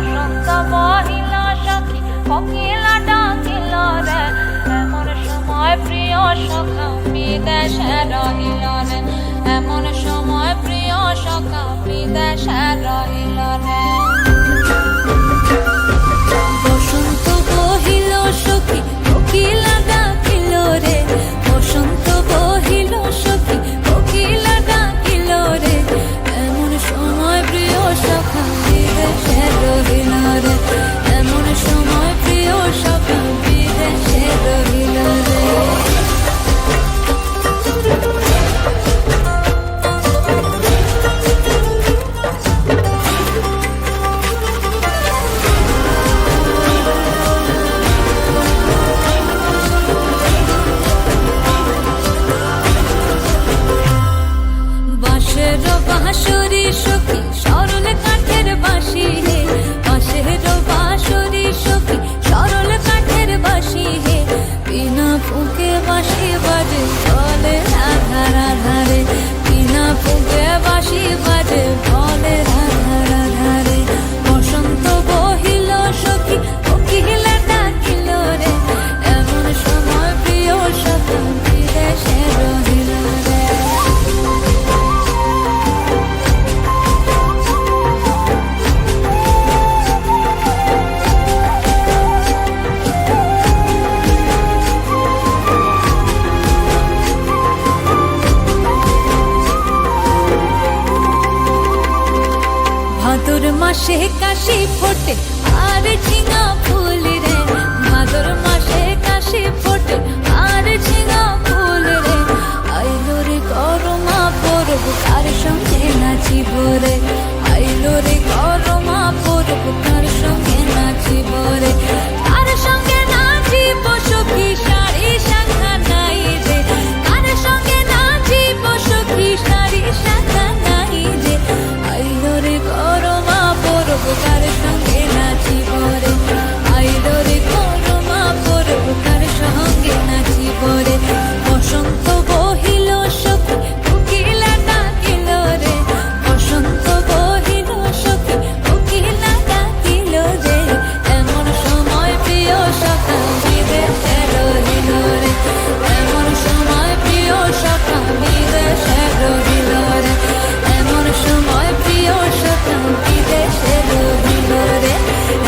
বসন্ত বহিল সখী কোকিলা ডাকিল রে, এমন সময় প্রিয় সখা বিদেশে রহিল রে, এমন সময় প্রিয় সখা বিদেশে রহিল রে। বসন্ত বহিল সখী কোকিলা ডাকিল রে, বসন্ত বহিল সখী কোকিলা ডাকিল রে, এমন সময় প্রিয় সখা বিদেশে রহিল রে, এমন সময় প্রিয় সখা বিদেশে রহিল রে। বাঁশের বাঁশরি সখী সরল কাঠের বাঁশি হে, বাঁশের বাঁশরি সখী সরল কাঠের বাঁশি হে, বিনা ফুঁকে বাঁশি বাজে বলে রাধা রাধা রে, বিনা ফুঁকে বাঁশি বাজে বলে রাধা রাধা রে। বসন্ত বহিল সখী কোকিলা ডাকিল রে, এমন সময় প্রিয় সখা বিদেশে রহিল রে। ভাদর মাসে কাশি ফোটে আর ঝিঙা ফুল রে, ভাদর মাসে কাশি ফোটে আর ঝিঙা ফুল রে, আইলো রে করমা পরব কার সঙ্গে নাচিব রে, আইলো রে করমা পরব কার সঙ্গে নাচিব রে, কার সঙ্গে নাচিব সখী সারি শাখা নাই রে, কার সঙ্গে নাচিব সখী সারি শাখা নাই রে, আইলো রে করমা পরব কার সঙ্গে নাচিব রে, আইলো রে করমা পরব কার সঙ্গে নাচিব রে। বসন্ত বহিল সখী কোকিলা ডাকিল রে, বসন্ত বহিল সখী কোকিলা ডাকিল রে, এমন সময় প্রিয় সখা বিদেশে রহিল রে, এমন সময় প্রিয় সখা বিদেশে রহিল রে, এমন সময় প্রিয় সখা বিদেশে রহিল রে,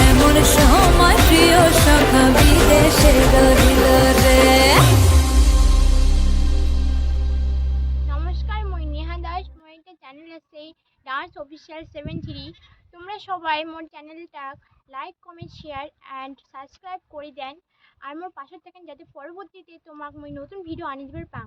এমন সময় প্রিয় সখা বিদেশে রহিল রে। নমস্কার, মই নেহা দাস। মোর একটা চ্যানেল আছে ডান্স অফিসিয়াল 73। তোমরা সবাই মোর চ্যানেলটা like comment share and subscribe করে দেন, আর মোর পাশে থাকেন যাতে পরবর্তীতে তোমাক মই নতুন ভিডিও আনি দিবার পাং।